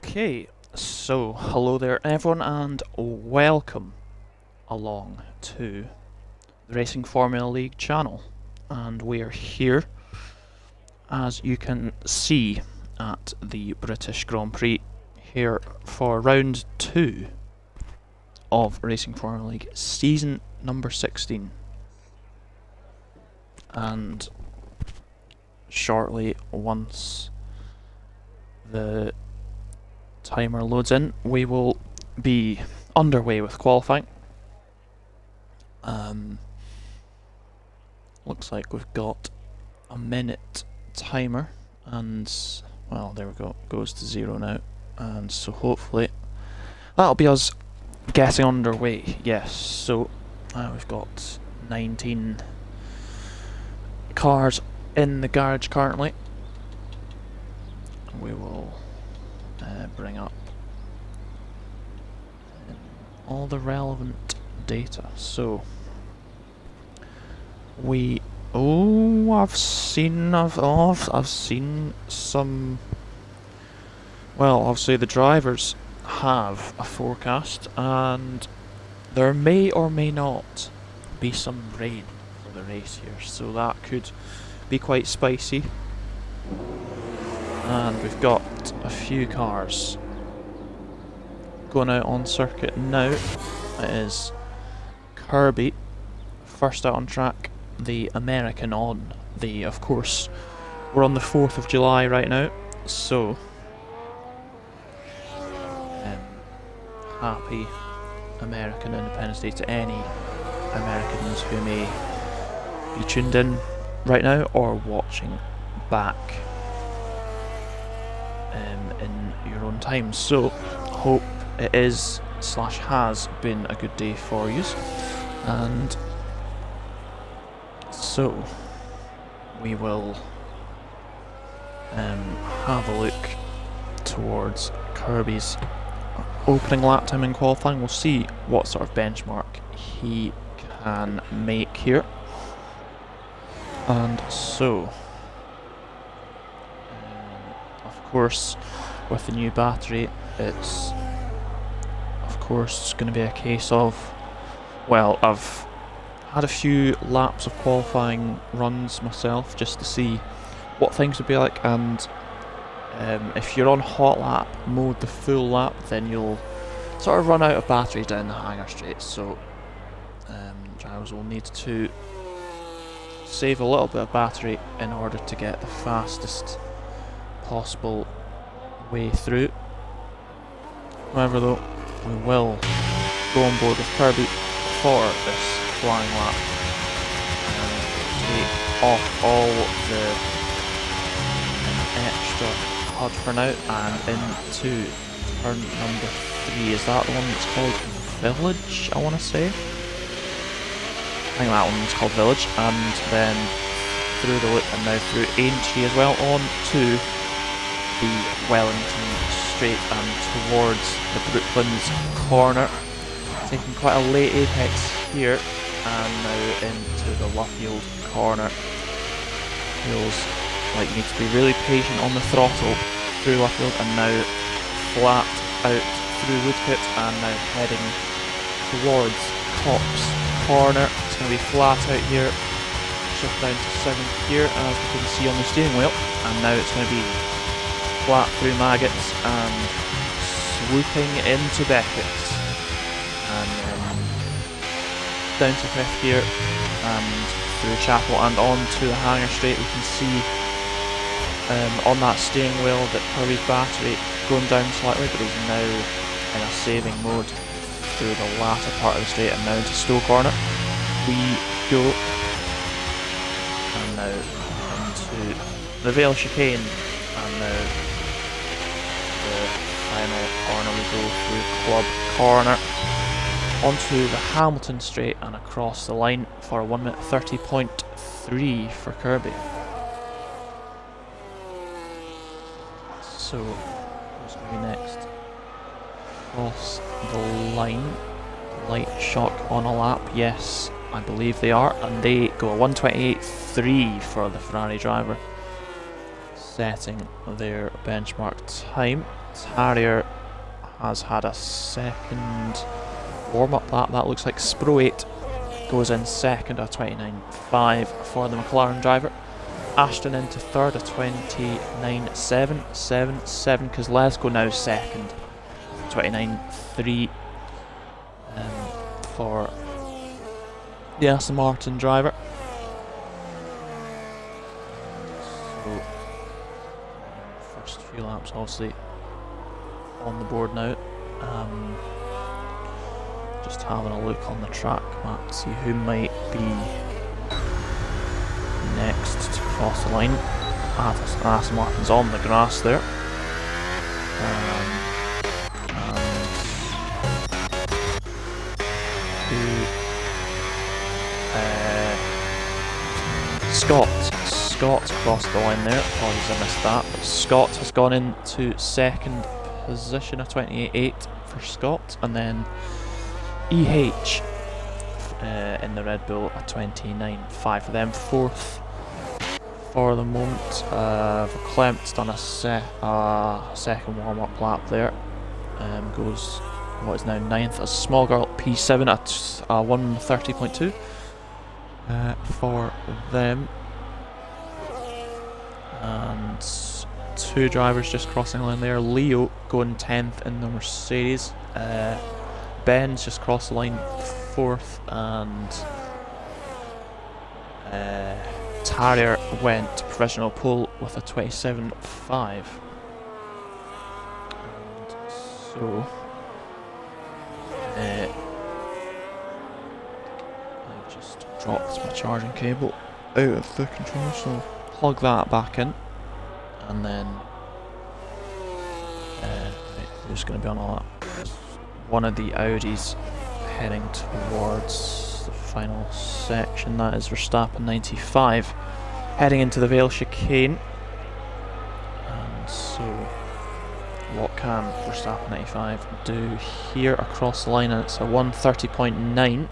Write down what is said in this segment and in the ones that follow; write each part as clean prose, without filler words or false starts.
Okay, so hello there everyone and welcome along to the Racing Formula League channel, and we are here, as you can see, at the British Grand Prix here for round 2 of Racing Formula League season number 16, and shortly, once the timer loads in, we will be underway with qualifying. Looks like we've got a minute timer, and well, there we go, goes to 0 now, and so hopefully that'll be us getting underway. Yes, so we've got 19 cars in the garage currently. We will bring up all the relevant data. So I've seen some. Well, obviously the drivers have a forecast, and there may or may not be some rain for the race here, so that could be quite spicy. And we've got a few cars going out on circuit now. It is Kirby first out on track, the American on the, of course, we're on the 4th of July right now, so happy American Independence Day to any Americans who may be tuned in right now or watching back in your own time. So hope it is / has been a good day for you, and so we will have a look towards Kirby's opening lap time in qualifying. We'll see what sort of benchmark he can make here, and so of course with the new battery it's going to be a case of, well, I've had a few laps of qualifying runs myself just to see what things would be like, and if you're on hot lap mode, the full lap, then you'll sort of run out of battery down the hangar straight, so drivers will need to save a little bit of battery in order to get the fastest possible way through. However though, we will go on board with Kirby for this flying lap and take off all the extra HUD for now and into turn number 3. Is that the one that's called Village, I want to say? I think that one's called Village, and then through the loop and now through Aintree as well, on to the Wellington Straight and towards the Brooklands corner, taking quite a late apex here, and now into the Luffield corner. Feels like you need to be really patient on the throttle through Luffield, and now flat out through Woodcote, and now heading towards Cops corner. It's going to be flat out here, shift down to 7th gear as we can see on the steering wheel, and now it's going to be flat through Maggots and swooping into Beckett's, and then down to 5th gear and through Chapel and on to the hangar straight. We can see on that steering wheel that Kirby's battery going down slightly, but he's now in a saving mode through the latter part of the straight, and now into Stowe corner we go, and now into the Vale chicane, and now the final corner we go through Club corner onto the Hamilton straight and across the line for a 1 minute 30.3 for Kirby. So what's going to be next? Cross the line, light shock on a lap, yes I believe they are, and they go a 1:28.3 for the Ferrari driver. setting their benchmark time. Harrier has had a second warm-up lap. That looks like Spro 8 goes in second at 29.5 for the McLaren driver. Ashton into third at 29.777 because Lesko now second, 29.3 for the Aston Martin driver. So first few laps obviously on the board now. Just having a look on the track map to see who might be next to cross the line. Aston Martin's on the grass there. Scott's crossed the line there. Apologies, I missed that. But Scott has gone into second position at 28.8 for Scott, and then EH in the Red Bull at 29.5 for them. Fourth for the moment. Verklemt's done a second warm-up lap there. Goes what is now 9th as Small Girl P7 at 1:30.2 for them. And two drivers just crossing the line there. Leo going 10th in the Mercedes. Ben's just crossed the line 4th, and Tarrier went to provisional pole with a 27.5. And so I just dropped my charging cable out of the controller, so plug that back in, and then who's going to be on all that? One of the Audis heading towards the final section. That is Verstappen 95 heading into the Vale chicane. And so what can Verstappen 95 do here across the line? And it's a 1:30.9.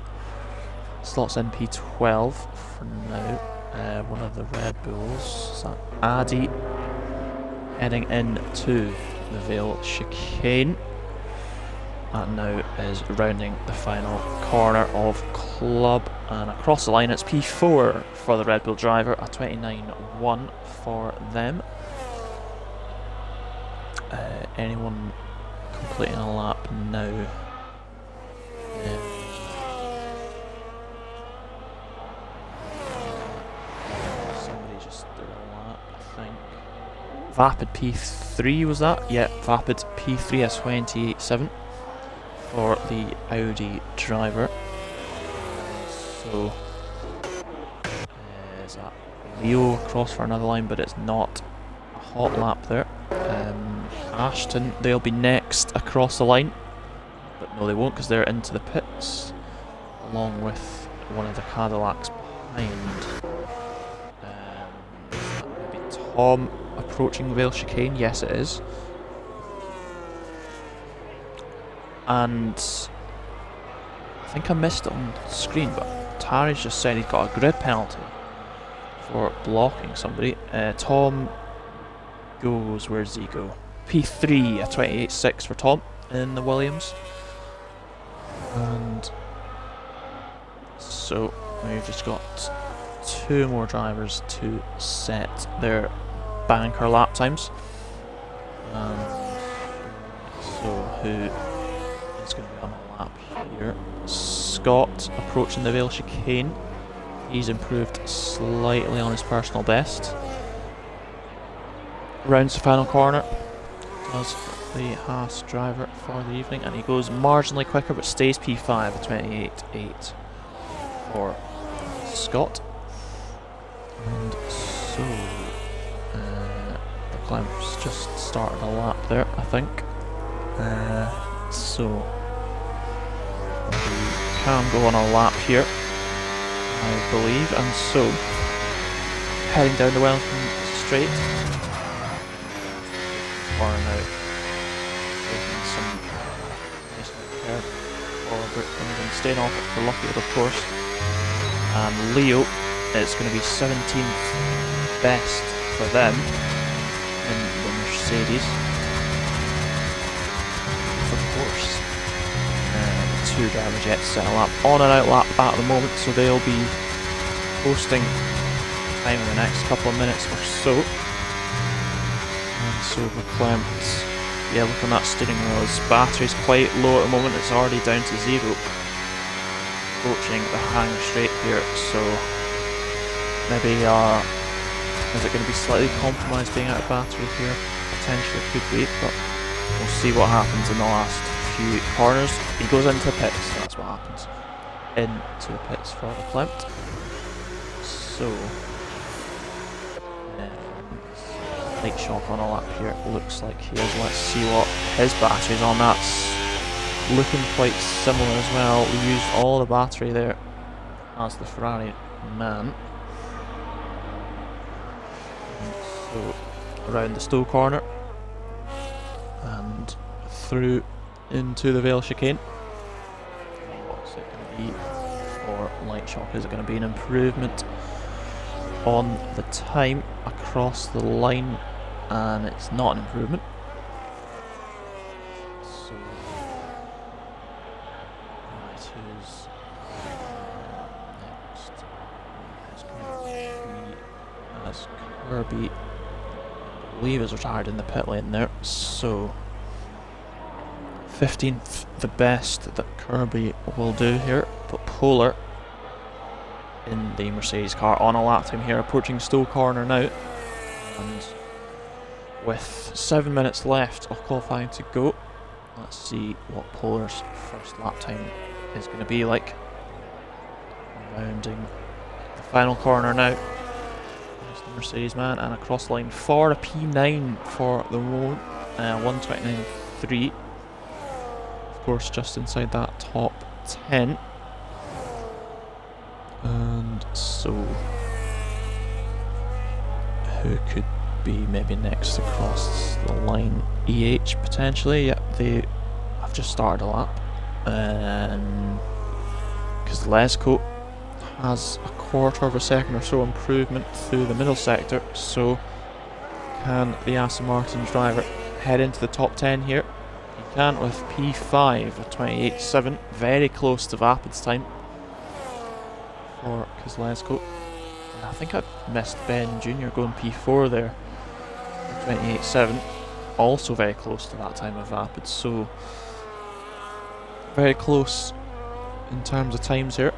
slots in P12 for now. One of the Red Bulls, is that Addy, heading into the Vale chicane. That now is rounding the final corner of Club, and across the line it's P4 for the Red Bull driver at 29.1 for them. Anyone completing a lap now? Somebody just did a lap, I think. Vapid P3 was that? Yeah, Vapid P3 is 28.7 for the Audi driver. So is that Leo across for another line, but it's not a hot lap there. Ashton, they'll be next across the line, but no they won't because they're into the pits along with one of the Cadillacs behind. Is that maybe Tom approaching the Vale chicane? Yes it is. And I think I missed it on screen, but Tari's just said he's got a grid penalty for blocking somebody. Tom goes, where does he go? P3 at 28.6 for Tom in the Williams. And so we've just got two more drivers to set their banker lap times. So who is going to be on a lap here? Scott approaching the Vale chicane. He's improved slightly on his personal best. Rounds the final corner, does the Haas driver for the evening, and he goes marginally quicker but stays P5 at 28.8 for Scott. And so the Clemps just started a lap there, I think. So we can go on a lap here, I believe, and so heading down the Wellington Straight. Or now taking some nice care for Britain and staying off it for Lockwood, of course. And Leo, it's going to be 17th best for them. Mercedes. Of course, the two drivers yet to set a lap on and out lap at the moment, so they'll be posting time in the next couple of minutes or so. And so Verklempt, yeah, look on that steering wheel, his battery's quite low at the moment, it's already down to 0. Approaching the hang straight here, so maybe is it going to be slightly compromised being out of battery here? Potentially could be, but we'll see what happens in the last few corners. He goes into the pits, so that's what happens. Into the pits for Verklempt. So, light shock on a lap here, looks like he is. Let's see what his battery's on. That's looking quite similar as well. We used all the battery there as the Ferrari man. And so around the Stowe corner and through into the Vale chicane. What's it going to be for light shock? Is it going to be an improvement on the time across the line? And it's not an improvement. So right, who's next? It's going to be as Kirby, I believe, is retired in the pit lane there. So 15th, the best that Kirby will do here, but Polar in the Mercedes car on a lap time here, approaching Stowe corner now, and with 7 minutes left of qualifying to go, let's see what Polar's first lap time is going to be like. Rounding the final corner now. There's the Mercedes man, and across the line for a P9 for the moment, 1:29.3. Of course, just inside that top 10. And so, who could be maybe next across the line? EH potentially. Yep, they have just started a lap, because Lesko has a quarter of a second or so improvement through the middle sector. So can the Aston Martin driver head into the top 10 here? He can with P5 at 28.7, very close to Vapid's time for Kozlezko. I think I missed Ben Jr. going P4 there. 28.7, also very close to that time of Vapid, so very close in terms of times here.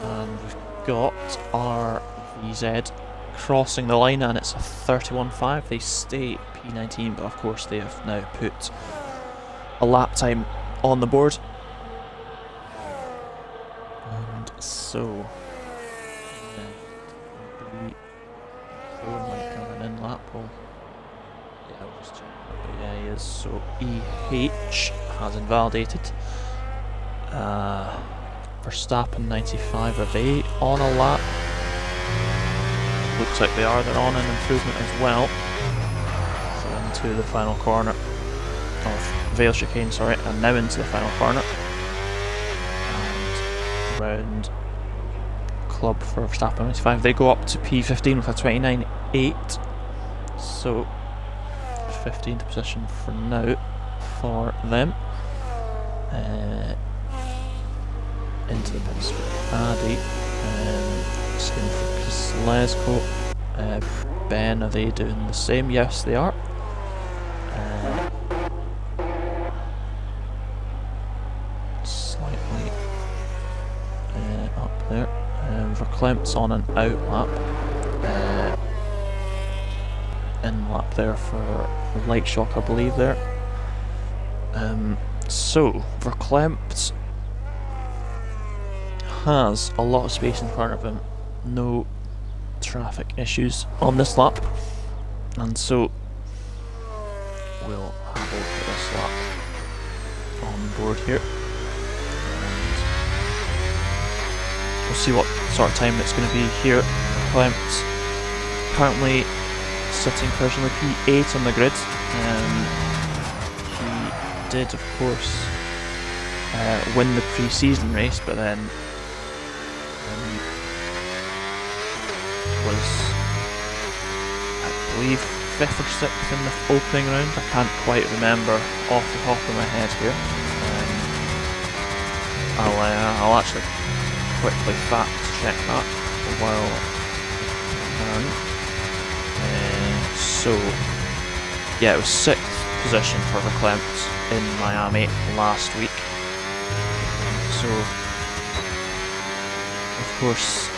And we've got our VZ crossing the line, and it's a 31.5. They stay P19, but of course they have now put a lap time on the board. And so might come an in lap. Well, yeah, I'll just check. But yeah, he is. So EH has invalidated. Verstappen 95, are they on a lap? Looks like they are. They're on an improvement as well. So into the final corner of Vale chicane, sorry, and now into the final corner. And round club for Verstappen 95. They go up to P15 with a 29.8. So 15th position for now for them. Into the pits for Addy. Same for Kozlezko. Ben, are they doing the same? Yes, they are. Slightly up there. Verklempt's on an out lap. In lap there for light shock, I believe there. So Verklempt has a lot of space in front of him, no traffic issues on this lap, and so we'll have a look at this lap on board here, and we'll see what sort of time it's going to be here. Verklempt currently sitting provisionally P8 on the grid. He did, of course, win the pre-season race, but then was, I believe, 5th or 6th in the opening round. I can't quite remember off the top of my head here. I'll actually quickly fact check that while so yeah, it was 6th position for Verklempt in Miami last week. So of course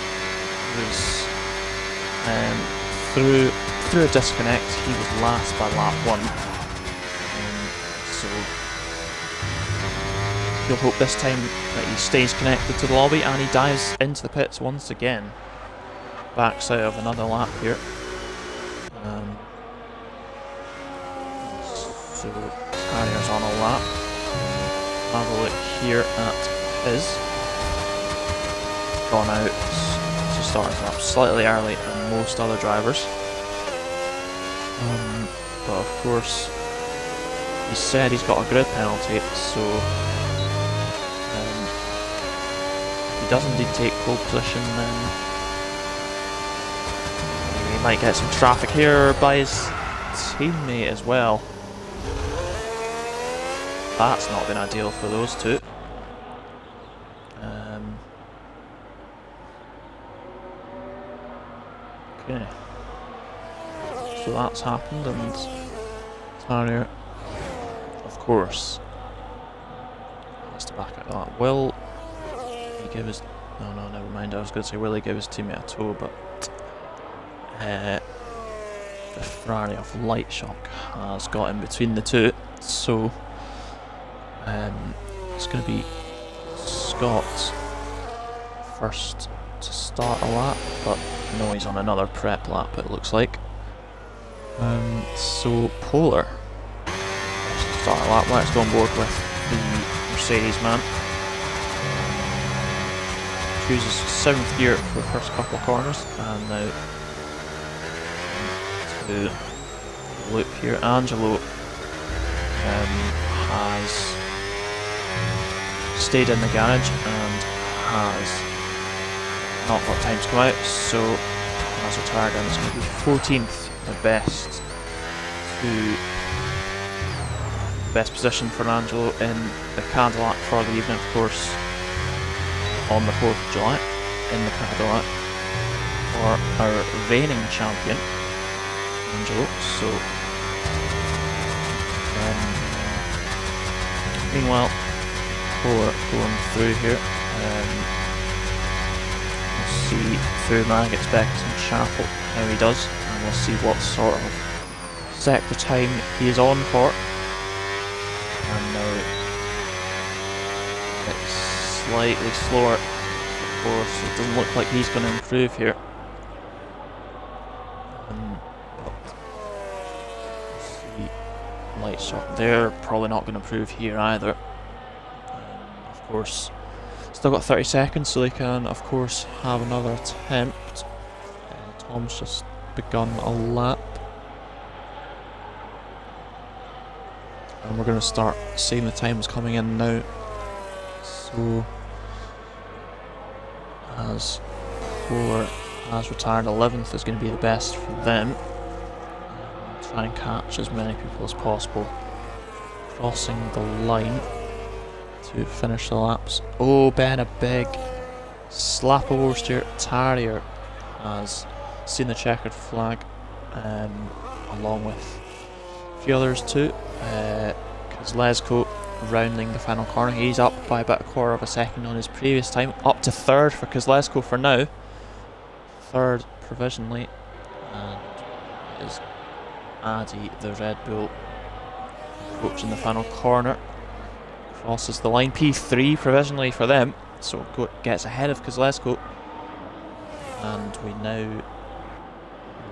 was through a disconnect he was last by lap 1. So you'll hope this time that he stays connected to the lobby and he dives into the pits once again. Backs out of another lap here. So Harrier's on a lap. Have a look here at his. Gone out to start his lap slightly early than most other drivers. But of course, he said he's got a grid penalty, so if he does indeed take pole position, then he might get some traffic here by his teammate as well. That's not been ideal for those two. Okay. So that's happened, and Harrier, of course, has to back out that. Will he give his... No, never mind. I was going to say, will he give his teammate a tow, but the Ferrari of Light Shock has got in between the two, so it's going to be Scott first to start a lap, but no, he's on another prep lap it looks like. So Polar to start a lap. Let's go on board with the Mercedes man. Chooses 7th gear for the first couple of corners, and now to the loop here. Angelo has stayed in the garage and has not got time to come out, so has retired, and it's going to be 14th, the best position for Angelo in the Cadillac for the evening, of course, on the 4th of July in the Cadillac for our reigning champion, Angelo. So meanwhile, Polar going through here. We'll see through Maggots, Beckett and Chapel how he does, and we'll see what sort of sector time he is on for. And now it's slightly slower, of course. It doesn't look like he's going to improve here. But see, Light Shot, they're probably not going to improve here either. Of course, still got 30 seconds, so they can, of course, have another attempt. Tom's just begun a lap. And we're going to start seeing the times coming in now. So, as Polar has retired, 11th is going to be the best for them. Try and catch as many people as possible crossing the line to finish the laps. Oh, Ben, a big slap of oversteer. Tarrier has seen the checkered flag, along with a few others too. Kozlezko rounding the final corner. He's up by about a quarter of a second on his previous time. Up to 3rd for Kozlezko for now. 3rd provisionally. And is Addy, the Red Bull, approaching the final corner. Crosses the line. P3 provisionally for them. So gets ahead of Kozlezko. And we now...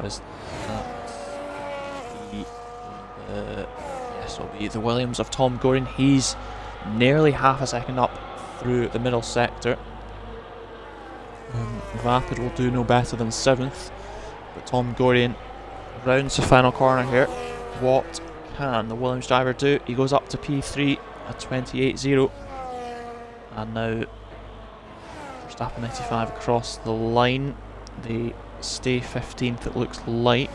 Is that yes, it'll be the Williams of Tom Gorian. He's nearly half a second up through the middle sector. Vapid will do no better than 7th, but Tom Gorian rounds the final corner here. What can the Williams driver do? He goes up to P3 at 28.0, and now Verstappen 95 across the line. They stay 15th, it looks like.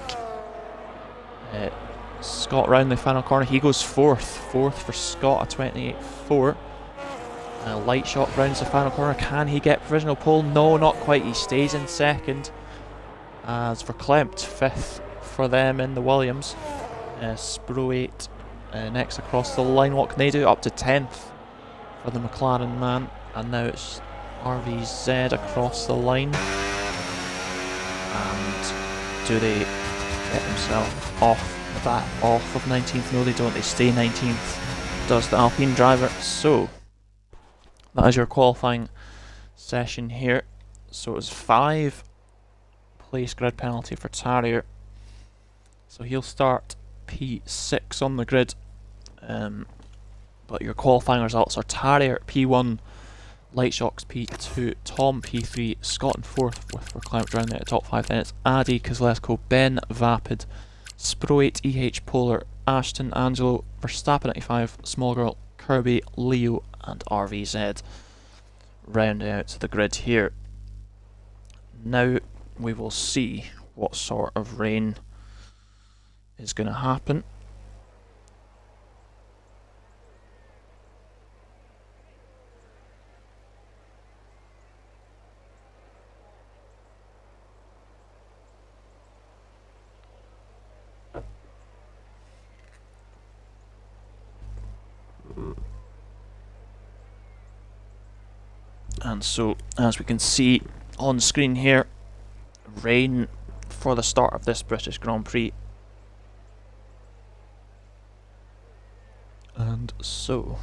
Scott round the final corner. He goes fourth. Fourth for Scott, a 28.4. Light Shot rounds the final corner. Can he get provisional pole? No, not quite. He stays in second. As for Klempt, fifth for them in the Williams. Spro 8 next across the line. What can they do? Up to 10th for the McLaren man. And now it's RVZ across the line. And do they get themselves off of 19th? No, they don't. They stay 19th. Does the Alpine driver. So that is your qualifying session here. So it was 5 place grid penalty for Tarrier. So he'll start P6 on the grid. But your qualifying results are Tarrier P1, Lightshocks P2, Tom P3, Scott in 4th with Verklempt round there at top 5. Then it's Addy, Kozlesko, Ben, Vapid, Spro 8, EH, Polar, Ashton, Angelo, Verstappen 95, Small Girl, Kirby, Leo, and RVZ rounding out the grid here. Now we will see what sort of rain is going to happen. And so, as we can see on screen here, rain for the start of this British Grand Prix. And so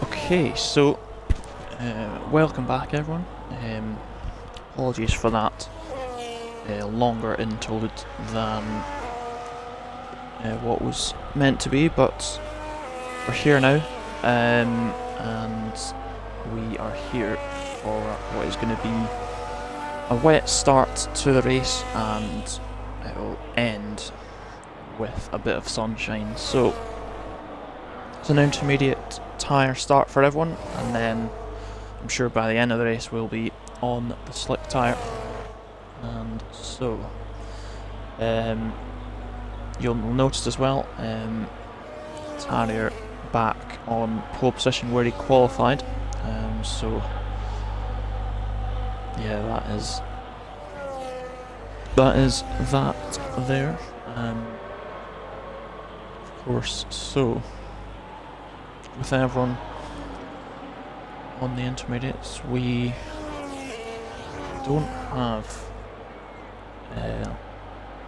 Okay, so welcome back everyone. Apologies for that longer interlude than what was meant to be, but we're here now, and we are here for what is going to be a wet start to the race, and it will end with a bit of sunshine. So it's an intermediate tyre start for everyone, and then I'm sure by the end of the race we'll be on the slick tyre. And so you'll notice as well, Tarrier back on pole position where he qualified, so yeah, that is that there, of course. So with everyone on the intermediates, we don't have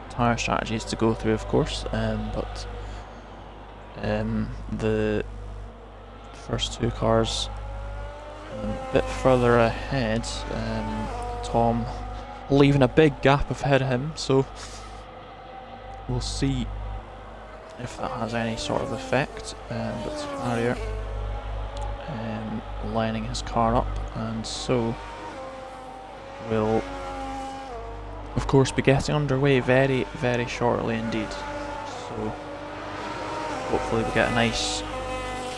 tyre strategies to go through, of course, but the first two cars a bit further ahead, Tom leaving a big gap ahead of him, so we'll see if that has any sort of effect. But Tarrier lining his car up, and so we'll of course be getting underway very, very shortly indeed. So hopefully we get a nice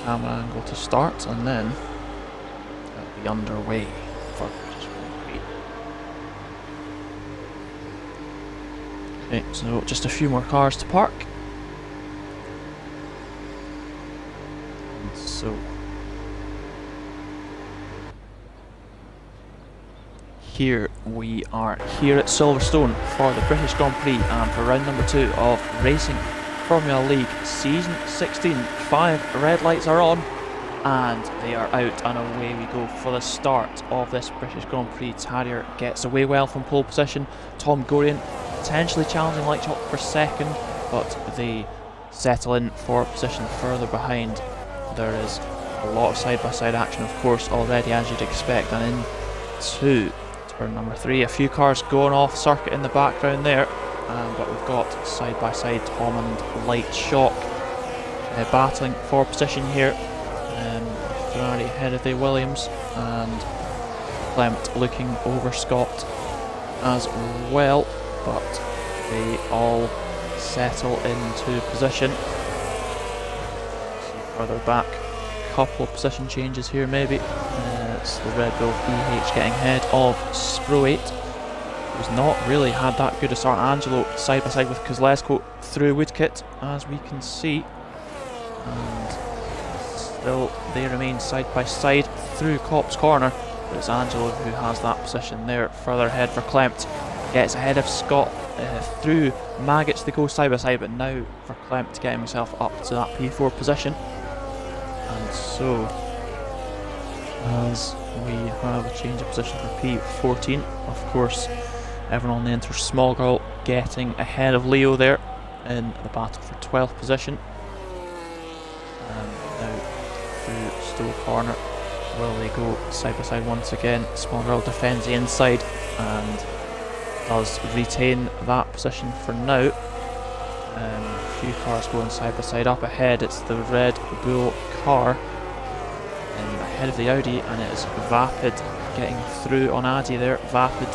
camera angle to start, and then it'll be underway for British Grand Prix. Okay, so just a few more cars to park. And so here we are here at Silverstone for the British Grand Prix, and for round number 2 of Racing Formula League Season 16. 5 red lights are on and they are out, and away we go for the start of this British Grand Prix. Tarrier gets away well from pole position. Tom Gorian potentially challenging Light Shop for second, but they settle in for position further behind. There is a lot of side-by-side action, of course, already, as you'd expect, and into turn number 3. A few cars going off circuit in the background there, but we've got side-by-side Tom and Light Shock battling for position here. Ferrari ahead of the Williams, and Clement looking over Scott as well, but they all settle into position. See further back, couple of position changes here maybe. It's the Red Bull EH getting ahead of Spro 8, who's not really had that good a start. Angelo side by side with Kozlewski through Woodkit, as we can see, and still they remain side by side through Copse Corner. But it's Angelo who has that position there. Further ahead for Klempt, gets ahead of Scott through Maggots. They go side by side, but now for Klempt getting himself up to that P4 position. And so, as we have a change of position for P14, of course, everyone on the Inter Small Girl getting ahead of Leo there in the battle for 12th position. And now through Stowe Corner, will they go side by side once again? Small Girl defends the inside and does retain that position for now. A few cars going side by side. Up ahead, it's the Red Bull car ahead of the Audi, and it is Vapid getting through on Addy there. Vapid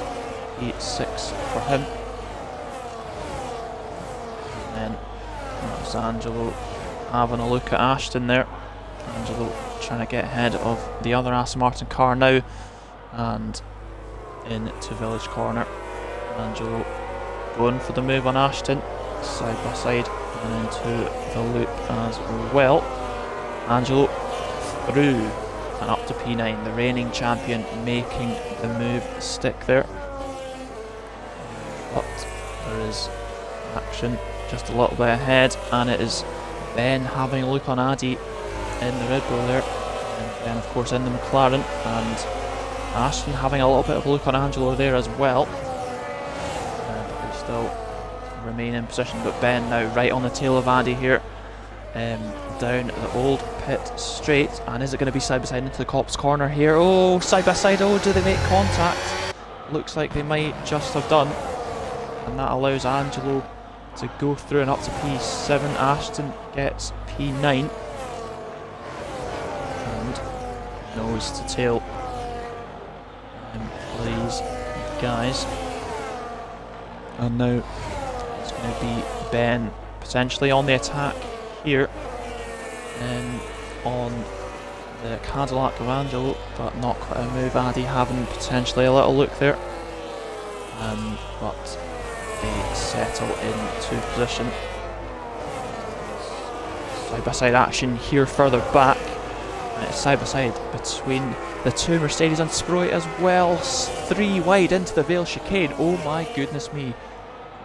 P6 for him. And then there's Angelo having a look at Ashton there. Angelo trying to get ahead of the other Aston Martin car now, and into Village Corner. Angelo going for the move on Ashton, side by side, and into the loop as well. Angelo through and up to P9, the reigning champion making the move stick there. But there is action just a little bit ahead, and it is Ben having a look on Addy in the Red Bull there, and Ben of course in the McLaren, and Ashton having a little bit of a look on Angelo there as well. They still remain in position, but Ben now right on the tail of Addy here down the old pit straight. And is it going to be side by side into the Copse corner here? Oh, side by side. Oh, do they make contact? Looks like they might just have done. And that allows Angelo to go through and up to P7. Ashton gets P9. And nose to tail for these guys. And now it's going to be Ben potentially on the attack here on the Cadillac of Angelo, but not quite a move. Addy having potentially a little look there, but they settle into position. Side by side action here further back, and it's side by side between the two Mercedes and Sproy as well. 3 wide into the Vale chicane. Oh my goodness me,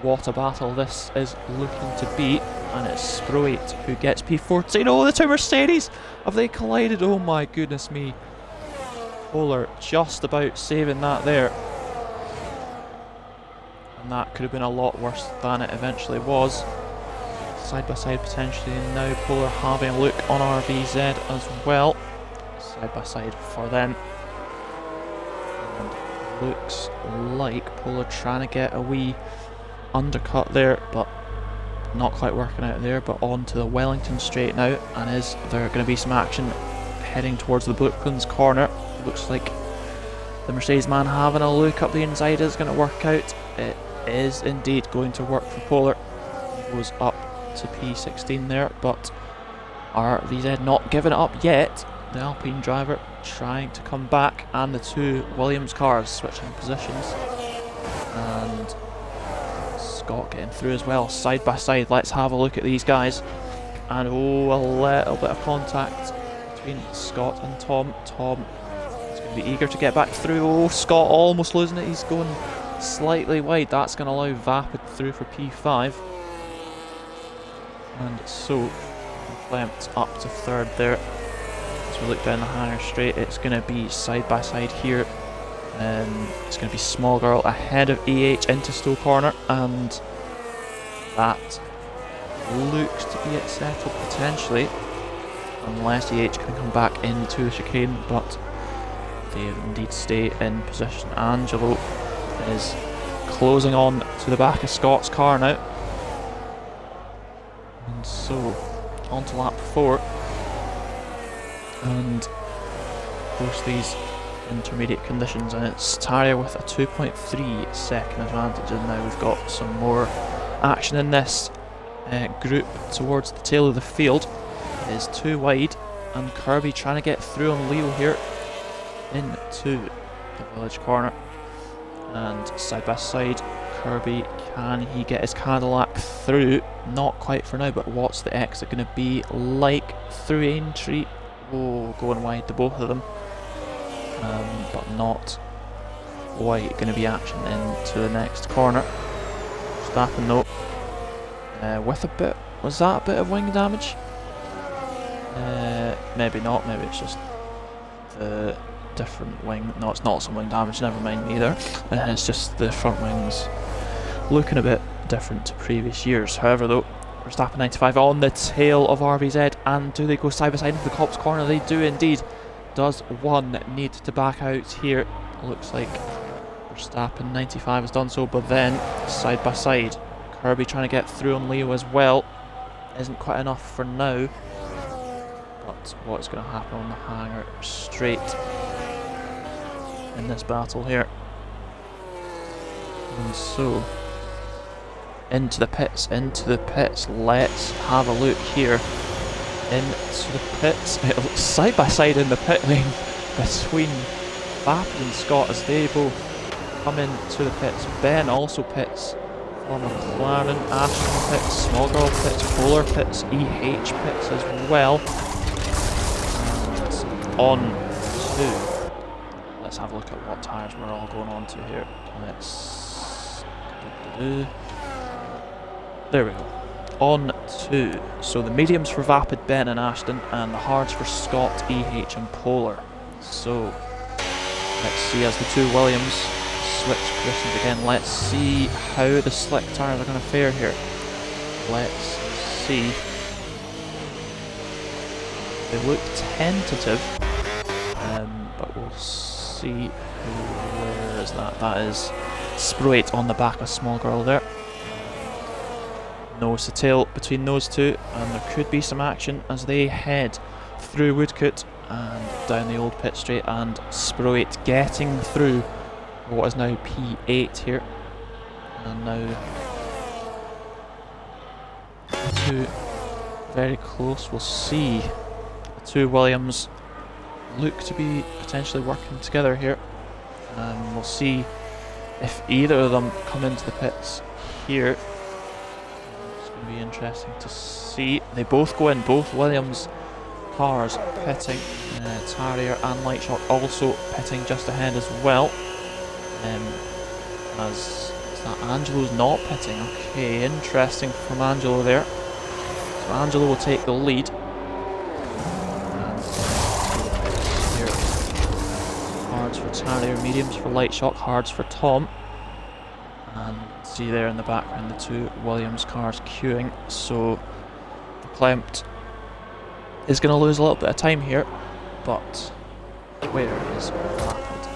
what a battle this is looking to be. And it's Sproit who gets P14. Oh, the two Mercedes! Have they collided? Oh my goodness me. Polar just about saving that there. And that could have been a lot worse than it eventually was. Side by side potentially, and now Polar having a look on RVZ as well. Side by side for them. And looks like Polar trying to get a wee undercut there, but not quite working out there. But on to the Wellington straight now, and is there going to be some action heading towards the Brooklands corner? Looks like the Mercedes man having a look up the inside is going to work out. It is indeed going to work for Polar. He goes up to P16 there, but RVZ not giving it up yet. The Alpine driver trying to come back, and the two Williams cars switching positions, and Scott getting through as well, side by side. Let's have a look at these guys, and oh, a little bit of contact between Scott and Tom. Tom is going to be eager to get back through. Oh, Scott almost losing it. He's going slightly wide. That's going to allow Vapid through for P5, and so Clement up to third there. As we look down the Hanger straight, it's going to be side by side here. It's going to be Small Girl ahead of EH into Stowe corner, and that looks to be it settled potentially, unless EH can come back into the chicane, but they indeed stay in position. Angelo is closing on to the back of Scott's car now, and so on to lap 4, and of course these intermediate conditions, and it's Tarja with a 2.3 second advantage, and now we've got some more action in this group towards the tail of the field. It is 2 wide, and Kirby trying to get through on Leo here into the village corner, and side by side Kirby, can he get his Cadillac through? Not quite for now, but what's the exit going to be like through Aintree? Oh, going wide to both of them. But not quite going to be action into the next corner. Verstappen though, with a bit, was that a bit of wing damage? Maybe not, maybe it's just the different wing. No, it's not some wing damage, never mind either. It's just the front wings looking a bit different to previous years. However though, Verstappen 95 on the tail of RVZ, and do they go side by side into the Copse corner? They do indeed. Does one need to back out here? Looks like Verstappen 95 has done so, but then side by side, Kirby trying to get through on Leo as well. Isn't quite enough for now, but what is going to happen on the Hanger straight in this battle here? And so into the pits, let's have a look here. Into the pits, it looks side by side in the pit lane between Vapid and Scott as they both come into the pits. Ben also pits for McLaren, Ashton pits, Small Girl pits, Polar pits, EH pits as well. And on to, let's have a look at what tyres we're all going on to here. There we go. On to, so the mediums for Vapid, Ben and Ashton, and the hards for Scott, EH and Polar. So let's see, as the two Williams switch positions again, let's see how the slick tyres are going to fare here. Let's see. They look tentative, but we'll see. Where is that? That is Sprite on the back of Small Girl there. Nose to tail between those two, and there could be some action as they head through Woodcote and down the old pit straight, and Sprite getting through what is now P8 here. And now two very close. We'll see the two Williams look to be potentially working together here. We'll see if either of them come into the pits here. It's going to be interesting to see. They both go in, both Williams cars pitting. Tarrier and Lightshock also pitting just ahead as well. As that Angelo's not pitting. Okay, interesting from Angelo there. So Angelo will take the lead. Here. Hards for Tarrier, mediums for Lightshock, hards for Tom. And see there in the background the two Williams cars queuing. So Verklempt is going to lose a little bit of time here, but where is Vapid?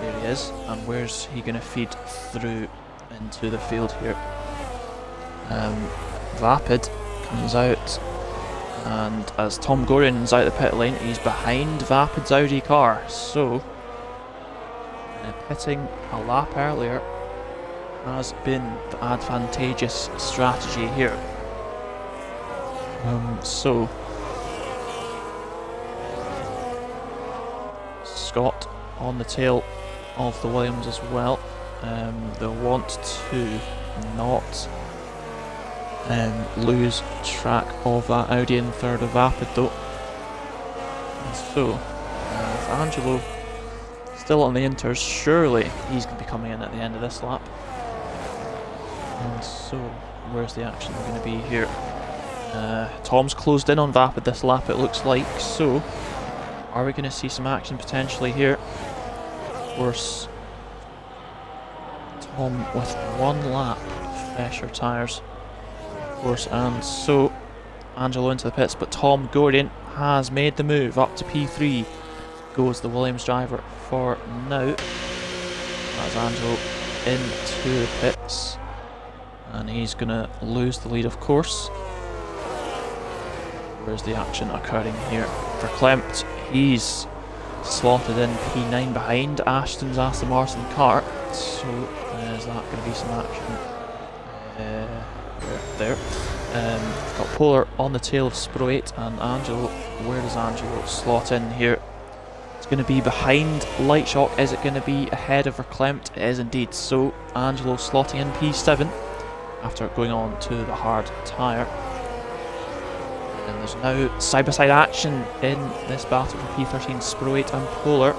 There he is, and where's he going to feed through into the field here? Vapid comes out, and as Tom Gorian's out the pit lane, he's behind Vapid's Audi car, so pitting a lap earlier has been the advantageous strategy here. So Scott on the tail of the Williams as well. They'll want to not lose track of that Audi in third of Vapid though. And so with Angelo still on the inters, surely he's going to be coming in at the end of this lap. And so where's the action going to be here? Tom's closed in on Vapid this lap, it looks like, so are we going to see some action potentially here? Of course, Tom with one lap, fresher tyres, of course, and so Angelo into the pits, but Tom Gorian has made the move up to P3. Goes the Williams driver for now. That's Angelo into the pits, and he's going to lose the lead, of course. Where's the action occurring here? Verklempt, he's slotted in P9 behind Ashton's Aston Martin car. So is that going to be some action? There. We've got Polar on the tail of Sprite, and Angelo. Where does Angelo slot in here? It's going to be behind Lightshock. Is it going to be ahead of Verklempt? It is indeed. So Angelo slotting in P7 after going on to the hard tyre. And there's now side-by-side action in this battle for P13, Sprite and Polar.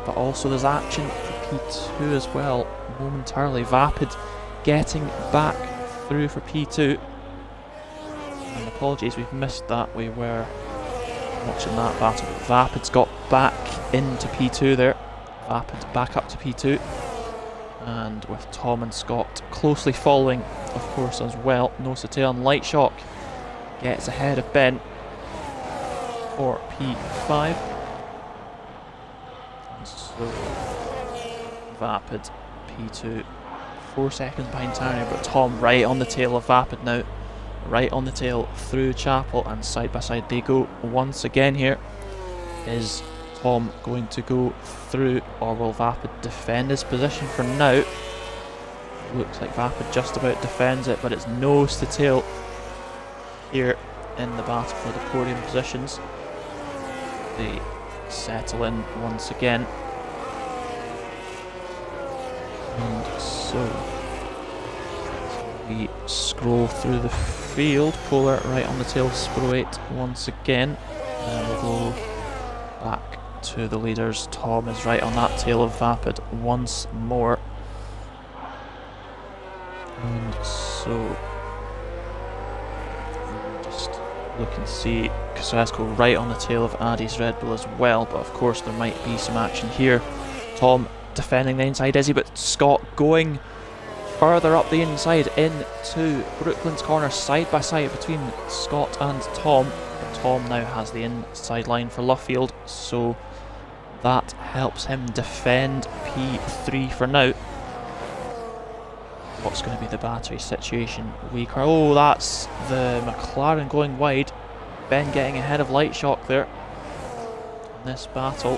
But also there's action for P2 as well, momentarily. Vapid getting back through for P2. And apologies, we've missed that. We were watching that battle, but Vapid's got back into P2 there. Vapid back up to P2. And with Tom and Scott closely following, of course, as well. Nose to tail, and Lightshock gets ahead of Ben for P5. And so Vapid P2, 4 seconds behind Tarnier, but Tom right on the tail of Vapid now. Right on the tail through Chapel, and side by side they go once again here. Is Tom going to go through, or will Vapid defend his position for now? Looks like Vapid just about defends it, but it's nose to tail here in the battle for the podium positions. They settle in once again. And so we scroll through the field. Polar right on the tail of Sprite once again. And we'll go back to the leaders. Tom is right on that tail of Vapid once more. And so just look and see Kosciuszko right on the tail of Addy's Red Bull as well, but of course there might be some action here. Tom defending the inside, is he? But Scott going further up the inside into Brooklyn's corner, side by side between Scott and Tom. But Tom now has the inside line for Luffield, so that helps him defend P3 for now. What's going to be the battery situation? Oh, that's the McLaren going wide. Ben getting ahead of Light Shock there in this battle.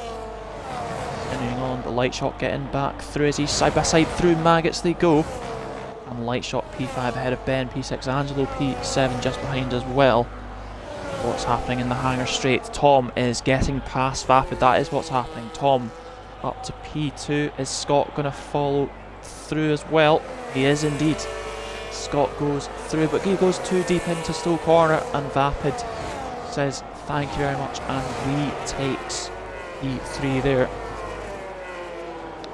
Continuing on, but Light Shock getting back through as he's side by side through Maggots they go. And Light Shock P5 ahead of Ben, P6 Angelo, P7 just behind as well. What's happening in the hangar straight? Tom is getting past Vapid, that is what's happening. Tom up to P2. Is Scott going to follow through as well? He is indeed. Scott goes through, but he goes too deep into Stowe corner, and Vapid says thank you very much and retakes P3 there.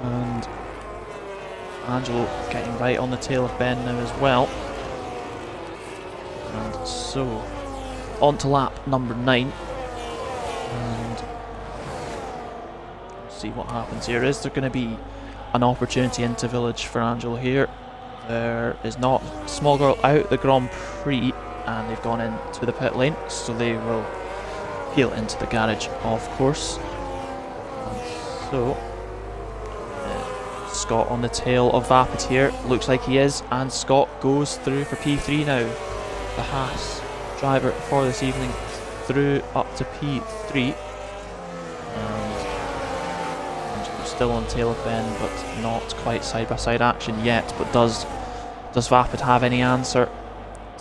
And Angelo getting right on the tail of Ben now as well. And so on to lap number 9. And see what happens here. Is there going to be an opportunity into Village for Angelo here? There is not. Small Girl out the Grand Prix, and they've gone into the pit lane, so they will peel into the garage, of course. And so Scott on the tail of Vapid here, looks like he is, and Scott goes through for P3 now. The Haas driver for this evening through up to P3. And still on tail of Ben, but not quite side by side action yet. But does Vapid have any answer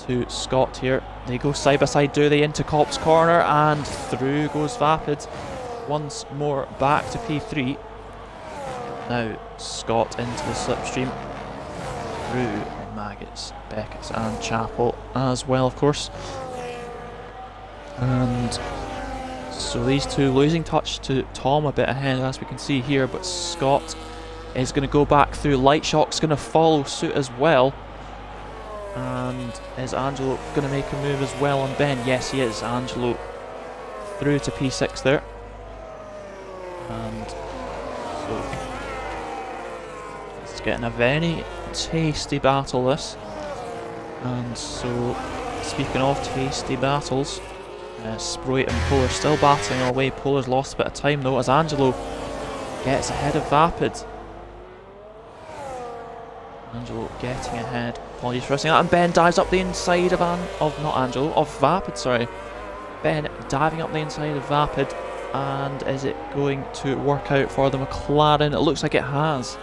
to Scott here? They go side by side, do they, into Cop's corner, and through goes Vapid once more back to P3. Now Scott into the slipstream through Maggots, Beckett and Chapel as well, of course. And so these two losing touch to Tom a bit ahead, as we can see here, but Scott is going to go back through. Light Shock's going to follow suit as well. And is Angelo going to make a move as well on Ben? Yes, he is. Angelo through to P6 there. And so it's getting a very tasty battle, this. And so, speaking of tasty battles, Sproit and Polar still battling away. Polar's lost a bit of time though, as Angelo gets ahead of Vapid. Angelo getting ahead. Apologies for missing that. And Ben dives up the inside of Vapid, sorry. Ben diving up the inside of Vapid. And is it going to work out for the McLaren? It looks like it has.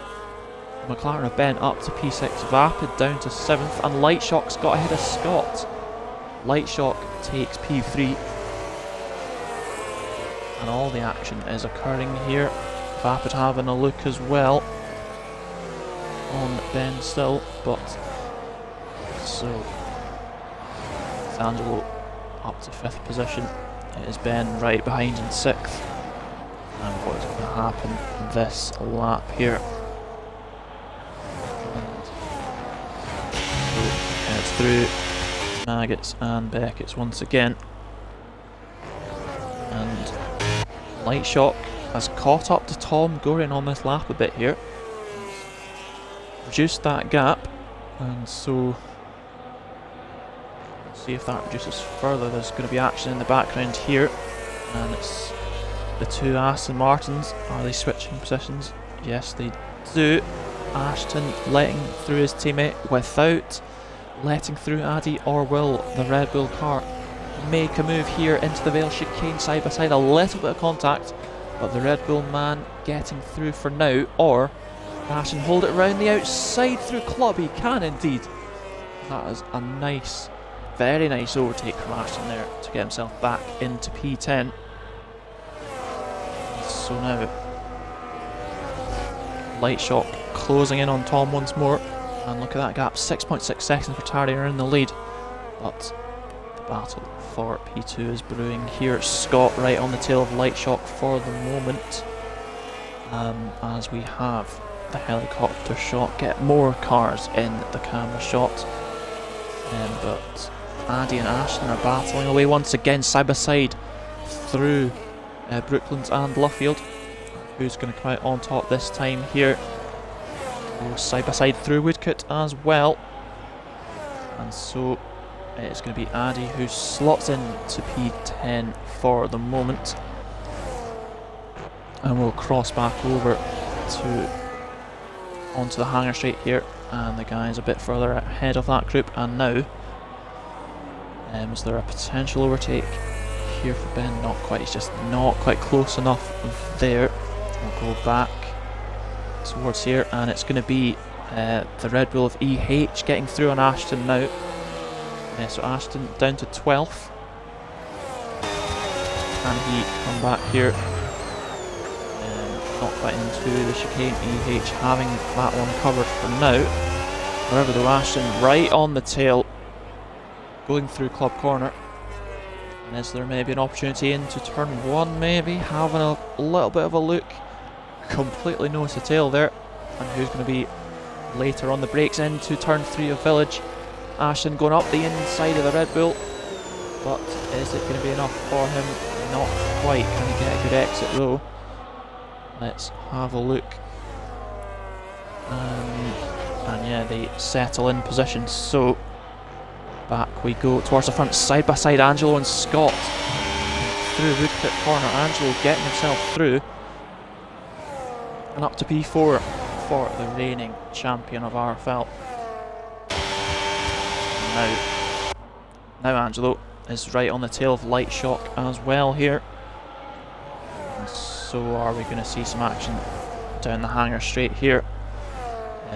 The McLaren of Ben up to P6. Vapid down to 7th. And Light Shock's got ahead of Scott. Light Shock takes P3. And all the action is occurring here. Vapid having a look as well on Ben still, but so it's Angelo up to 5th position. It is Ben right behind in 6th. And what is going to happen this lap here? And so it's through Maggots and Beckett's once again. And Light Shock has caught up to Tom Goring on this lap a bit here. Reduced that gap, and so let's see if that reduces further. There's going to be action in the background here, and it's the two Aston Martins. Are they switching positions? Yes, they do. Ashton letting through his teammate without letting through Addy, or will the Red Bull car make a move here into the Vale chicane side by side? A little bit of contact, but the Red Bull man getting through for now, or Ashton hold it round the outside through Club. He can indeed. That is a nice, very nice overtake from Ashton there to get himself back into P10. So now Light Shock closing in on Tom once more, and look at that gap, 6.6 seconds for Tardier in the lead. But the battle for P2 is brewing here. Scott right on the tail of Light Shock for the moment, as we have the helicopter shot, get more cars in the camera shot, but Addy and Ashton are battling away once again side by side through Brooklands and Luffield. Who's going to come out on top this time here? Goes side by side through Woodcote as well. And so it's going to be Addy who slots in to P10 for the moment. And we'll cross back over to onto the hangar straight here, and the guys a bit further ahead of that group. And now, is there a potential overtake here for Ben? Not quite, he's just not quite close enough there. We'll go back towards here, and it's going to be the Red Bull of EH getting through on Ashton now. So Ashton down to 12th. Can he come back here? Not quite into the chicane. EH having that one covered for now. However, though, Ashton right on the tail, going through Club Corner. And is there maybe an opportunity into turn 1, maybe? Having a little bit of a look. Completely nose to tail there. And who's going to be later on the brakes into turn 3 of Village? Ashton going up the inside of the Red Bull. But is it going to be enough for him? Not quite. Can he get a good exit though? Let's have a look. And yeah, they settle in position. So back we go towards the front, side by side, Angelo and Scott through Woodcote Corner. Angelo getting himself through, and up to P4 for the reigning champion of RFL. Now Angelo is right on the tail of Light Shock as well here. And so are we going to see some action down the hangar straight here.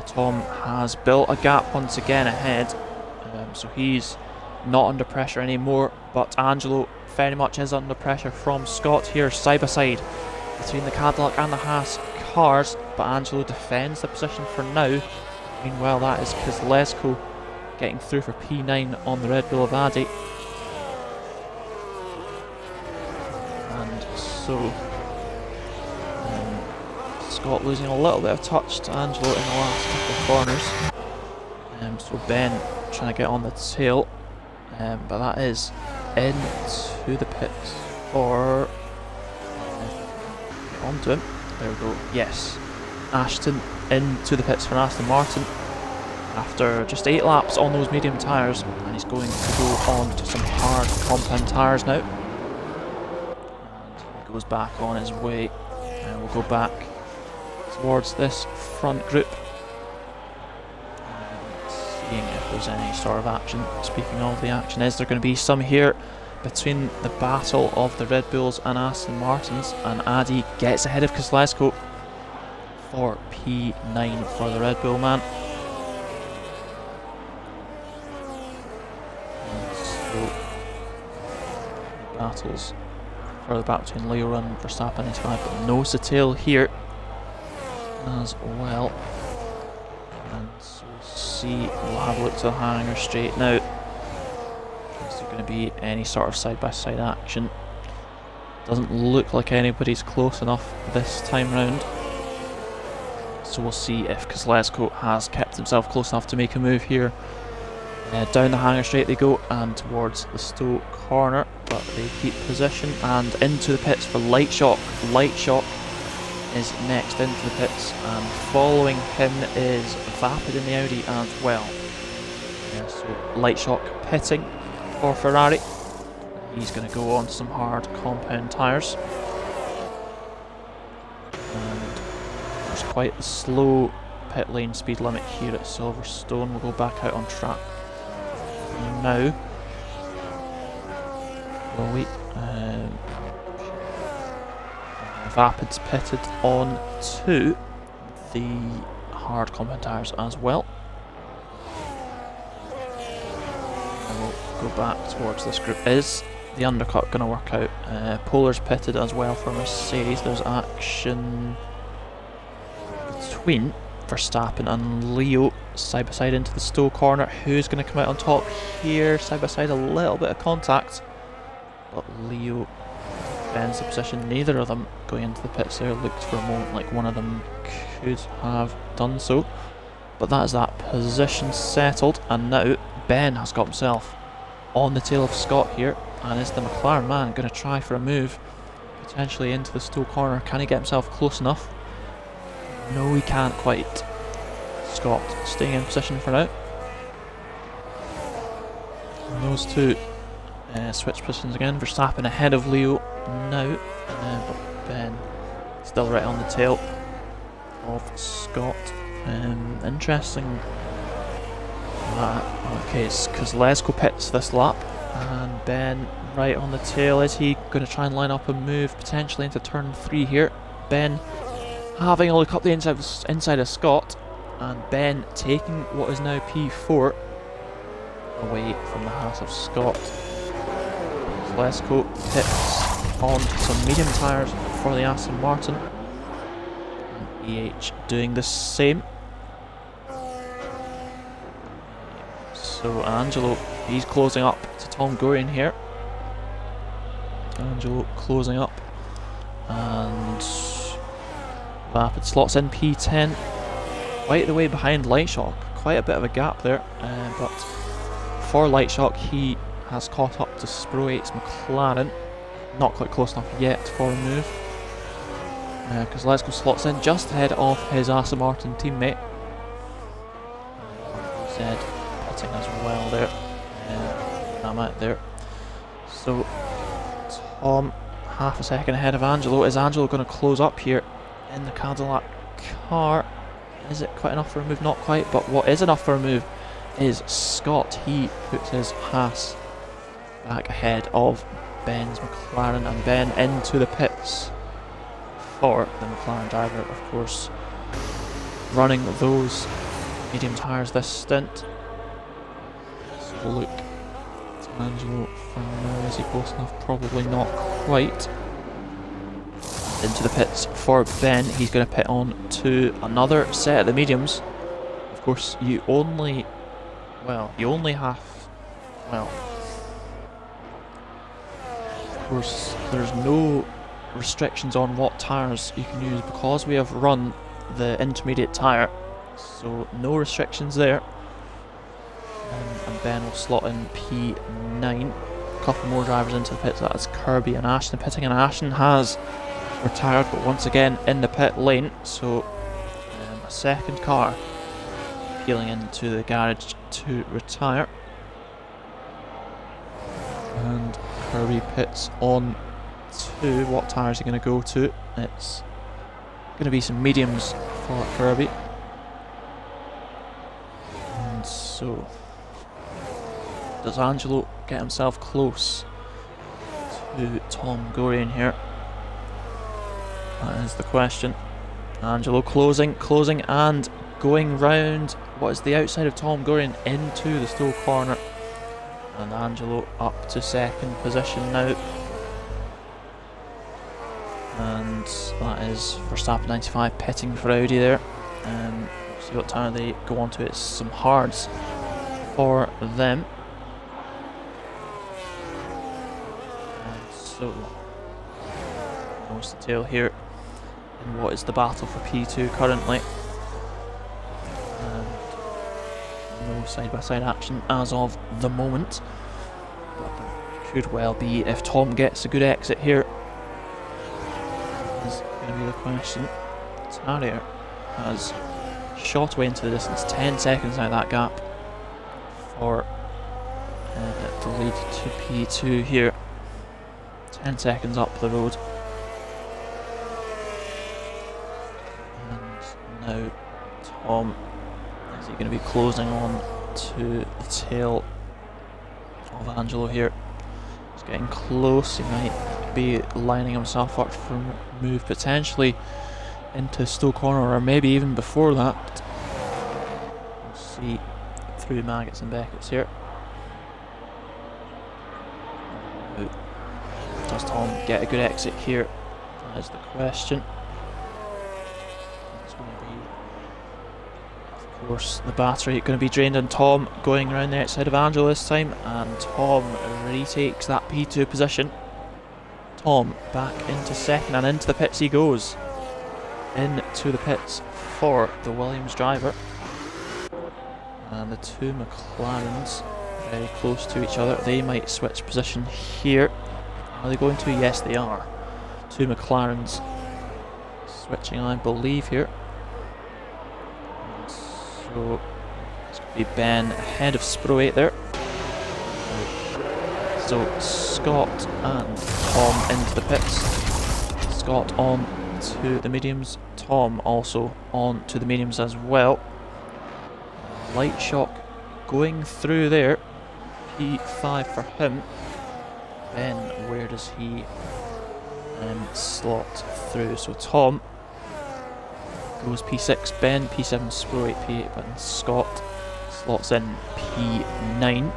Tom has built a gap once again ahead, so he's not under pressure anymore, but Angelo very much is under pressure from Scott here, side by side between the Cadillac and the Haas cars, but Angelo defends the position for now. Meanwhile, that is Kozlesko getting through for P9 on the Red Bull of Addy. And so Scott losing a little bit of touch to Angelo in the last couple of corners. So Ben trying to get on the tail, but that is into the pits for onto him. There we go. Yes, Ashton into the pits for Aston Martin after just 8 laps on those medium tyres, and he's going to go on to some hard compound tyres now. And he goes back on his way, and we'll go back towards this front group, seeing if there's any sort of action. Speaking of the action, is there going to be some here between the battle of the Red Bulls and Aston Martins? And Addy gets ahead of Kozlesko for P9 for the Red Bull man. And so the battles further back between Leo and Verstappen and 5, but nose to tail here as well. And so we'll see, we'll have a look to the hangar straight now. Is there going to be any sort of side-by-side action? Doesn't look like anybody's close enough this time round. So we'll see if Kozlesko has kept himself close enough to make a move here. Down the hangar straight they go, and towards the Stowe corner, but they keep position and into the pits for Light Shock. Light Shock is next into the pits, and following him is Vapid in the Audi as well. So Light Shock pitting for Ferrari. He's going to go on some hard compound tyres. And there's quite a slow pit lane speed limit here at Silverstone. We'll go back out on track now. Will we? Vapid's pitted on to the hard compound tyres as well. And we'll go back towards this group. Is the undercut going to work out? Polar's pitted as well for Mercedes. There's action between Verstappen and Leo side by side into the Stowe corner. Who's going to come out on top here? Side by side, a little bit of contact, but Leo defends the position. Neither of them going into the pits there. Looked for a moment like one of them could have done so, but that is that position settled. And now Ben has got himself on the tail of Scott here, and is the McLaren man going to try for a move potentially into the Stowe corner? Can he get himself close enough? No, he can't quite. Scott staying in position for now. And those two switch positions again. Verstappen ahead of Leo now, but Ben still right on the tail of Scott. Interesting. Okay, it's because Lesko pits this lap, and Ben right on the tail. Is he going to try and line up a move potentially into turn 3 here? Ben having a look up the inside of Scott, and Ben taking what is now P4 away from the Haas of Scott. Lesko pits on some medium tyres for the Aston Martin, and EH doing the same. So Angelo, he's closing up to Tom Gorian here. Angelo closing up, and Vapid slots in P10, quite the way behind Lightshock. Quite a bit of a gap there, but for Lightshock he has caught up to Spro 8's McLaren. Not quite close enough yet for a move, because Lesko slots in just ahead of his Aston Martin teammate. Zed pitting as well there. I'm out there. So Tom half a second ahead of Angelo. Is Angelo going to close up here in the Cadillac car? Is it quite enough for a move? Not quite, but what is enough for a move is Scott. He puts his Haas back ahead of Ben's McLaren, and Ben into the pits for the McLaren driver, of course, running those medium tyres this stint. So look at Angelo for now. Is he close enough? Probably not quite. Into the pits for Ben. He's going to pit on to another set of the mediums. Of course, you only have, of course, there's no restrictions on what tyres you can use because we have run the intermediate tyre, so no restrictions there. And Ben will slot in P9. A couple more drivers into the pits. That is Kirby and Ashton pitting, and Ashton has retired, but once again in the pit lane, so a second car peeling into the garage to retire. And Kirby pits on to, what tyre is he going to go to? It's going to be some mediums for Kirby. And so, does Angelo get himself close to Tom Gorian here? That is the question. Angelo closing, and going round what is the outside of Tom Gorian into the Stowe corner. And Angelo up to second position now. And that is Verstappen 95 pitting for Audi there. See what tyre they go on to. It's some hards for them. And so, nose to tail here in what is the battle for P2 currently. No side-by-side action as of the moment, but there could well be if Tom gets a good exit here. Is going to be the question. Tarrier has shot away into the distance, 10 seconds out of that gap for the lead to P2 here. 10 seconds up the road. And now Tom, is he going to be closing on to the tail of Angelo here? He's getting close. He might be lining himself up for a move potentially into Stowe corner, or maybe even before that. We'll see through Maggots and Beckett's here. Does Tom get a good exit here? That is the question. It's going to be, of course, the battery going to be drained on Tom, going around the outside of Angelo this time, and Tom retakes that P2 position. Tom back into second, and into the pits he goes. Into the pits for the Williams driver. And the two McLarens very close to each other. They might switch position here. Are they going to? Yes, they are. Two McLarens switching, I believe, here. And So it's going to be Ben ahead of Spro 8 there. So Scott and Tom into the pits. Scott on to the mediums. Tom also on to the mediums as well. Light Shock going through there. P5 for him. Ben, where does he slot through? So Tom goes P6, Ben P7, Spro 8 P8, but Scott slots in P9.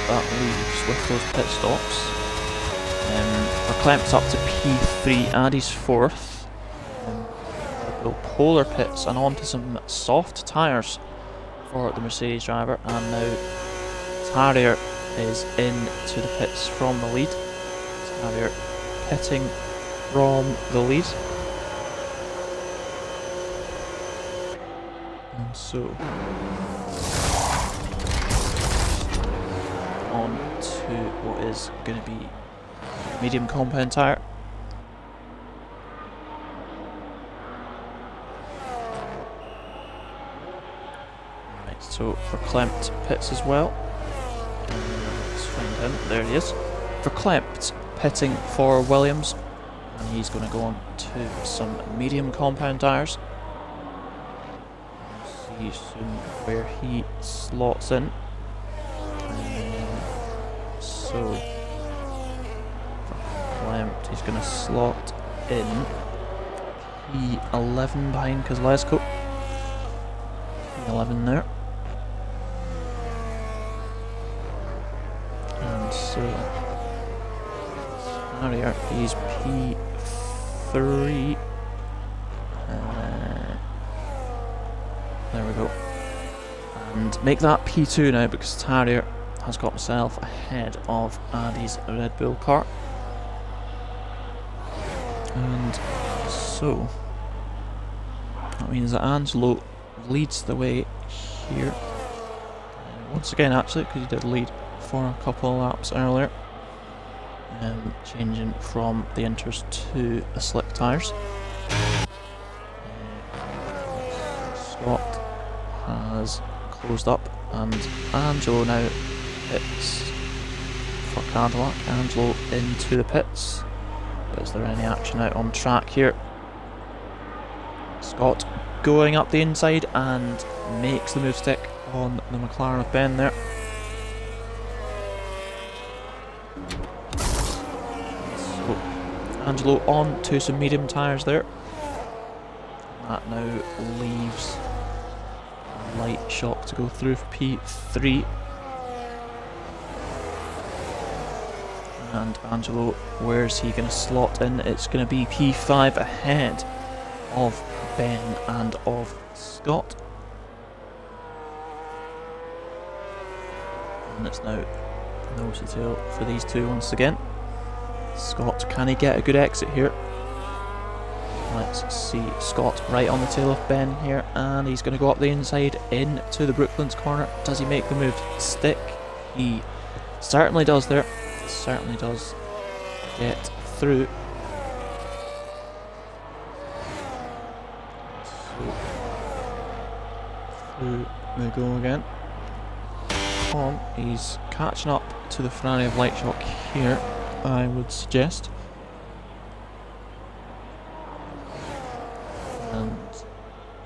That leaves with those pit stops. Verklempt up to P3, Addy's 4th. Will Polar pits and onto some soft tyres for the Mercedes driver, and now Tarrier is into the pits from the lead. Tarrier pitting from the lead. And so on to what is going to be medium compound tyre. Right, so Verklempt pits as well. Let's find him. There he is. Verklempt pitting for Williams, and he's going to go on to some medium compound tyres. See soon where he slots in. So Verklempt, he's going to slot in P11 behind Kozlezko. P11 there. And so Harrier, he's P3. There we go. And make that P2 now, because Tarrier has got himself ahead of Addy's Red Bull car. And so that means that Angelo leads the way here. Once again, actually, because he did lead for a couple of laps earlier. Changing from the inters to the slick tyres. Scott has closed up, and Angelo now pits for Cadillac. Angelo into the pits. But is there any action out on track here? Scott going up the inside and makes the move stick on the McLaren of Ben there. So Angelo on to some medium tyres there. That now leaves Light Shock to go through for P3. And Angelo, where's he going to slot in? It's going to be P5 ahead of Ben and of Scott. And it's now nose to tail for these two once again. Scott, can he get a good exit here? Let's see, Scott right on the tail of Ben here, and he's going to go up the inside into the Brooklands corner. Does he make the move stick? He certainly does there. Certainly does get through. So through they go again. Tom, he's catching up to the Ferrari of Light Shock here, I would suggest. And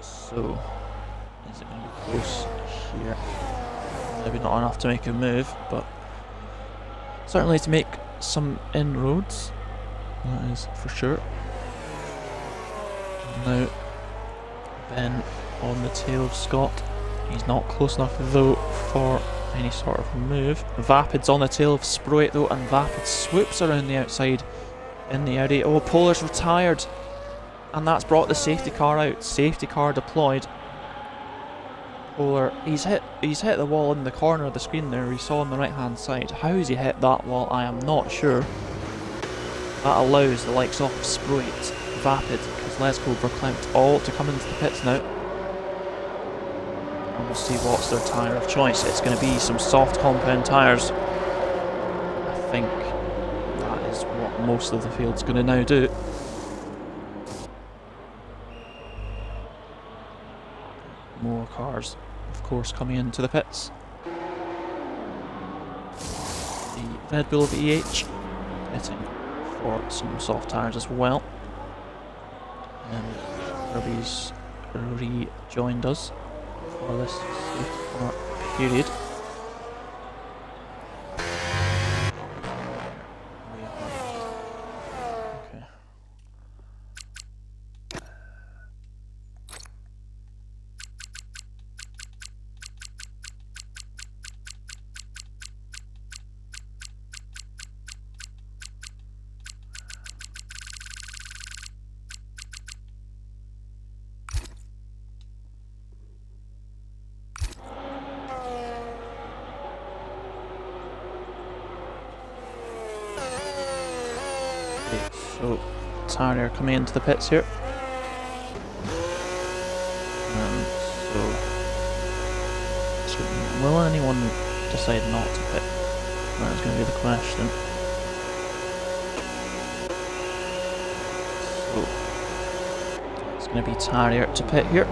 so, is it going to be close here? Maybe not enough to make a move, but certainly to make some inroads, that is for sure. Now, Ben on the tail of Scott. He's not close enough though for any sort of move. Vapid's on the tail of Spro 8 though, and Vapid swoops around the outside in the Audi. Oh, Polar's retired, and that's brought the safety car out. Safety car deployed. Polar, he's hit the wall in the corner of the screen there, we saw on the right hand side. How has he hit that wall? I am not sure. That allows the likes of Sprite, Vapid, Lesco, Verklempt all to come into the pits now. And we'll see what's their tyre of choice. It's going to be some soft compound tyres. I think that is what most of the field's going to now do. More cars, of course, coming into the pits. The Red Bull VH pitting for some soft tyres as well. And Kirby's rejoined us for this safety car period. Okay. So, Tyre coming into the pits here. So will anyone decide not to pit? That's going to be the question. So, it's going to be Tyre to pit here.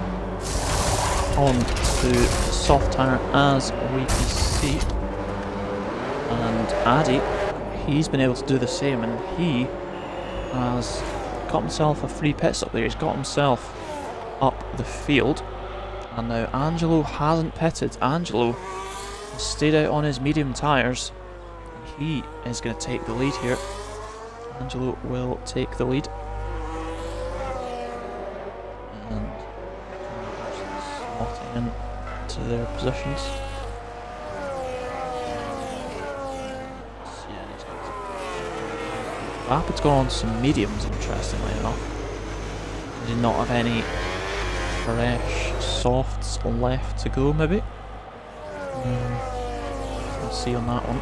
On to the soft tyre as we can see. And Addy, he's been able to do the same, and he has got himself a free pit stop there. He's got himself up the field, and now Angelo hasn't pitted. Angelo stayed out on his medium tyres. He is going to take the lead here. Angelo will take the lead, and slotting in to their positions. Rapid's gone on some mediums, interestingly enough. He did not have any fresh softs left to go, maybe. We'll see on that one.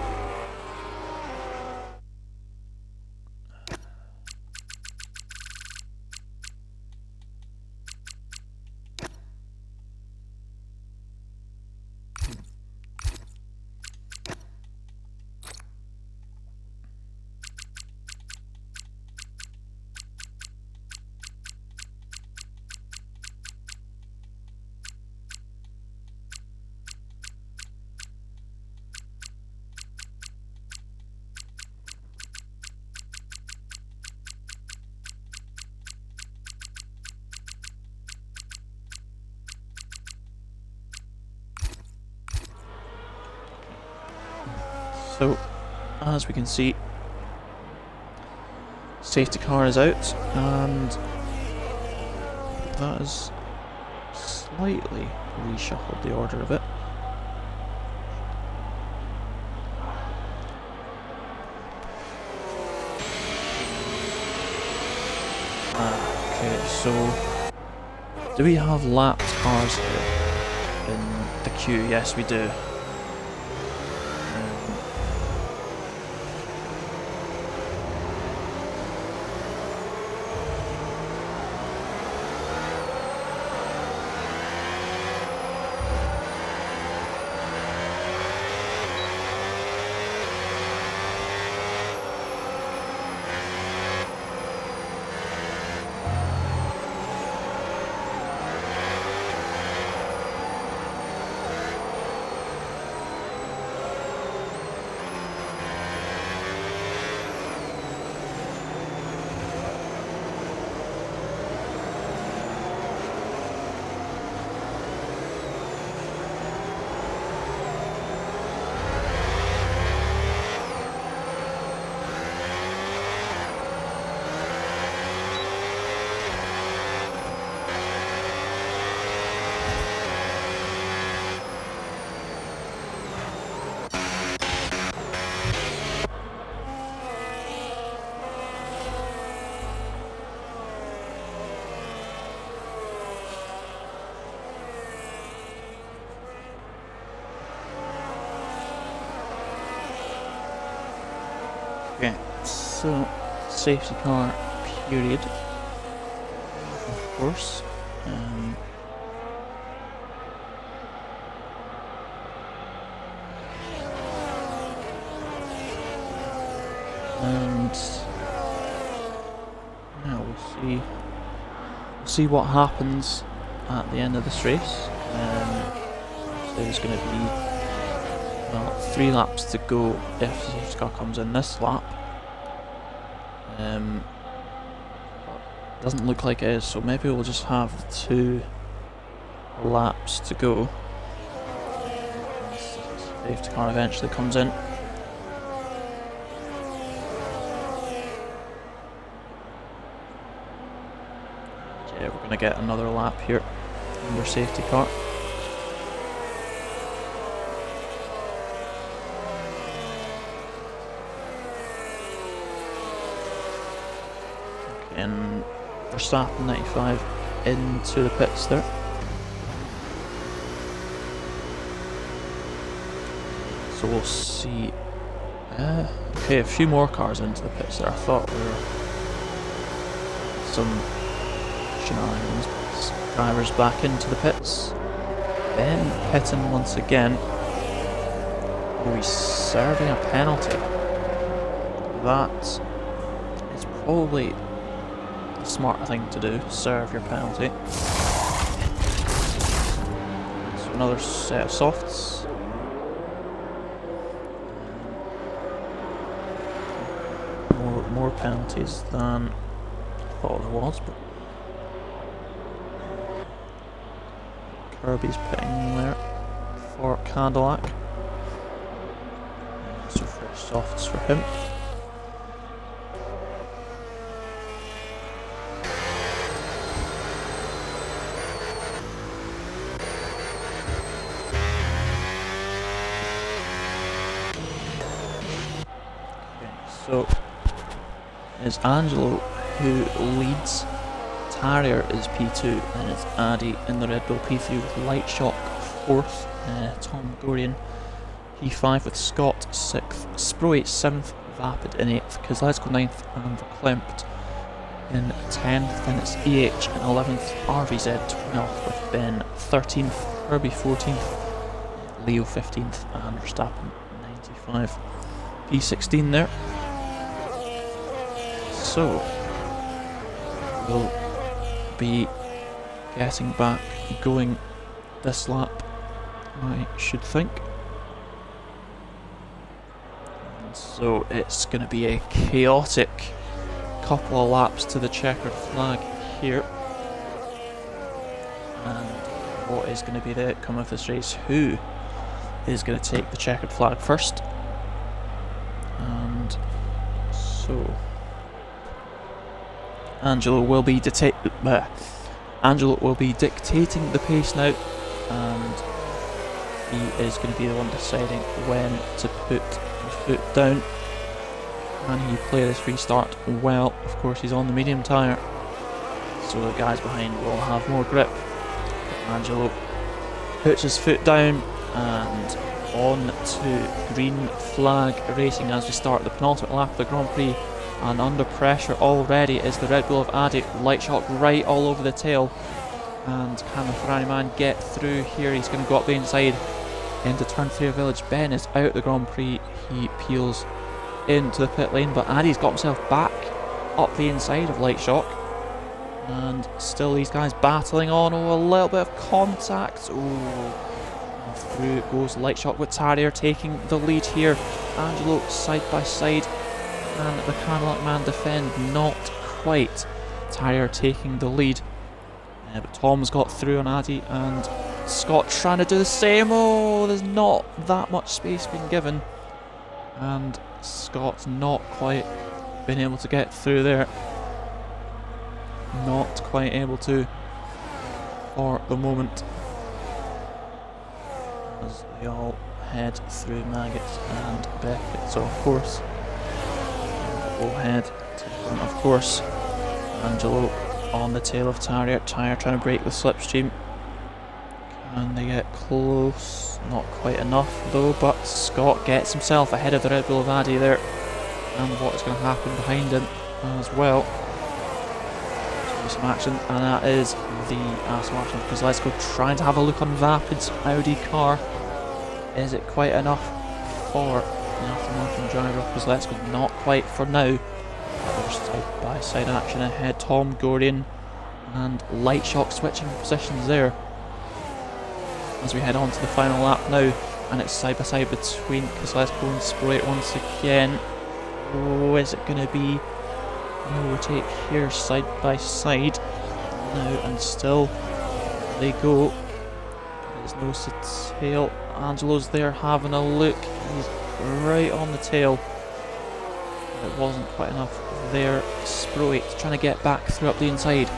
So, as we can see, safety car is out, and that has slightly reshuffled the order a bit. Okay, so do we have lapped cars here in the queue? Yes, we do. Okay, so safety car period, of course. And now we'll see what happens at the end of this race. So there's going to be, well, 3 laps to go if the safety car comes in this lap. Doesn't look like it is, so maybe we'll just have 2 laps to go. The safety car eventually comes in. Yeah, we're going to get another lap here under safety car. And Verstappen 95 into the pits there. So we'll see. Okay, a few more cars into the pits there. I thought there were some shenanigans. Drivers back into the pits. Ben pitting once again. Oh, he's serving a penalty. That is probably the smarter thing to do. Serve your penalty. So another set of softs. More penalties than I thought there was, but Kirby's pitting there for Cadillac. So fresh softs for him. Okay, so it's Angelo who leads. Tarrier is P2, and it's Addy in the Red Bull P3 with Light Shock 4th, Tom Gorian P5 with Scott 6th, Sproy 7th, Vapid in 8th, Kozlezko 9th, and Verklempt in 10th. Then it's EH in 11th, RVZ 12th with Ben 13th, Kirby 14th, Leo 15th, and Verstappen 95. P16 there. So we'll be getting back going this lap, I should think. And so it's going to be a chaotic couple of laps to the checkered flag here. And what is going to be the outcome of this race? Who is going to take the checkered flag first? And so Angelo will be dictating the pace now, and he is going to be the one deciding when to put the foot down. Can he play this restart well? Of course, he's on the medium tyre, so the guys behind will have more grip. Angelo puts his foot down, and on to green flag racing as we start the penultimate lap of the Grand Prix. And under pressure already is the Red Bull of Addy. Light Shock right all over the tail. And can the Ferrari man get through here? He's going to go up the inside into turn 3 of Village. Ben is out the Grand Prix. He peels into the pit lane, but Addy's got himself back up the inside of Light Shock. And still these guys battling on. Oh, a little bit of contact. Oh, and through it goes Light Shock with Tarrier taking the lead here. Angelo side by side. And the Cadillac man defend, not quite. Tarrier taking the lead. But Tom's got through on Addy, and Scott trying to do the same. Oh, there's not that much space being given. And Scott's not quite been able to get through there. Not quite able to for the moment. As they all head through Maggots and Beckett. So of course, we'll head to the front, of course. Angelo on the tail of Tarrier. Tarrier trying to break the slipstream. Can they get close? Not quite enough though, but Scott gets himself ahead of the Red Bull of Addy there. And what is going to happen behind him? as well. Some action, and that is the Aston Martin of Kozlowski trying to have a look on Vapid's Audi car. Is it quite enough for the Aston Martin driver of Kozlowski? Not quite for now. There's side by side action ahead. Tom Gorian and Light Shock switching positions there as we head on to the final lap now, and it's side by side between Kozlowski and Sprite once again. Oh, is it going to be an overtake here side by side now, and still they go. There's nose to tail. Angelo's there having a look. He's right on the tail. It wasn't quite enough there. Sprite trying to get back through up the inside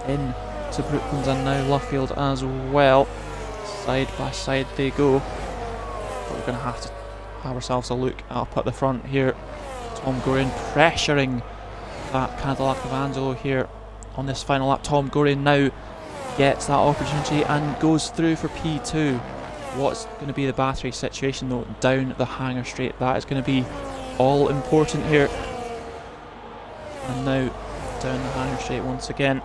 in to Brooklands and now Luffield as well. Side by side they go. But we're going to have ourselves a look up at the front here. Tom Gorian pressuring that Cadillac of Angelo here on this final lap. Tom Gorian now gets that opportunity and goes through for P2. What's going to be the battery situation though down the hangar straight? That is going to be all important here. And now down the hangar straight once again.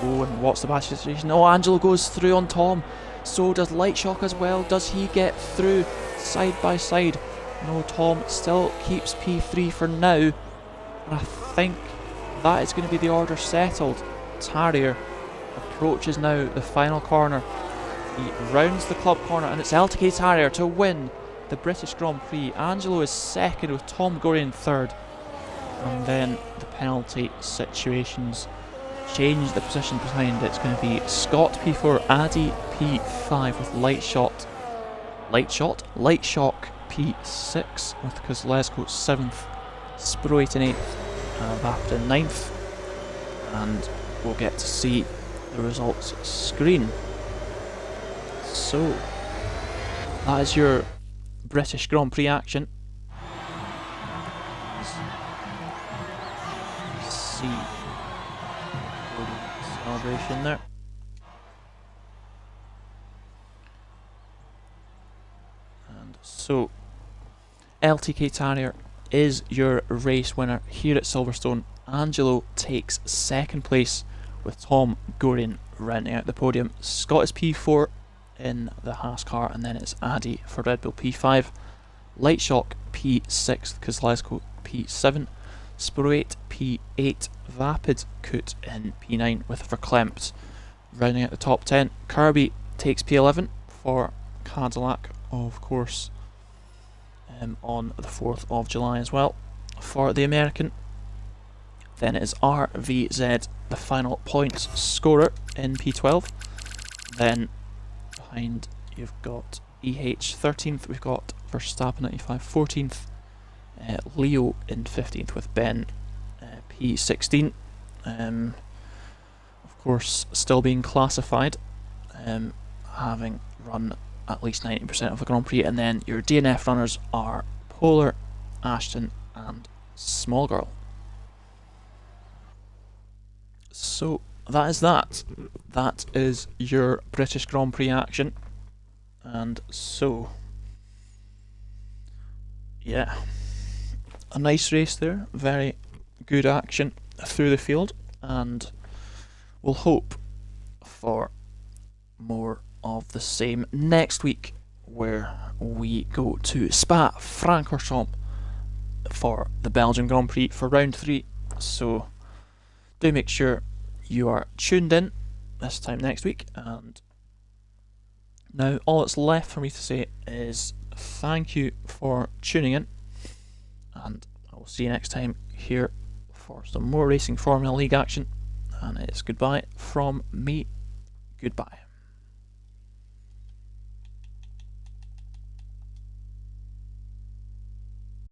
Oh, and what's the battery situation? Oh, Angelo goes through on Tom. So does Light Shock as well. Does he get through side by side? No, Tom still keeps P3 for now. And I think that is going to be the order settled. Tarrier approaches now the final corner. He rounds the club corner, and it's LTK Tarrier to win the British Grand Prix. Angelo is second with Tom Gorian third. And then the penalty situations change the position behind. It's going to be Scott P4, Addy P5 with Light Shock P6 with Kozlowski 7th, Sprite in 8th, Vapid in 9th, and we'll get to see the results screen. So that is your British Grand Prix action. Let's see celebration there. And so LTK Tarrier is your race winner here at Silverstone. Angelo takes second place with Tom Gorian rounding out the podium. Scott is P4 in the Haas car, and then it's Addy for Red Bull P5, Light Shock P6, Kozlowski P7, Sprite P8, Vapid Coot in P9 with Verklempt rounding out the top 10. Kirby takes P11 for Cadillac, of course, on the 4th of July as well for the American. Then it is RVZ, the final points scorer in P12. Then behind you've got EH 13th, we've got Verstappen 95 14th, Leo in 15th with Ben P16. Of course, still being classified, having run at least 90% of the Grand Prix. And then your DNF runners are Polar, Ashton and Small Girl. So that is that. That is your British Grand Prix action. And so, yeah, a nice race there. Very good action through the field, and we'll hope for more of the same next week, where we go to Spa-Francorchamps for the Belgian Grand Prix for round 3. So do make sure you are tuned in this time next week. And now all that's left for me to say is thank you for tuning in, and I will see you next time here for some more Racing Formula League action. And it's goodbye from me. Goodbye.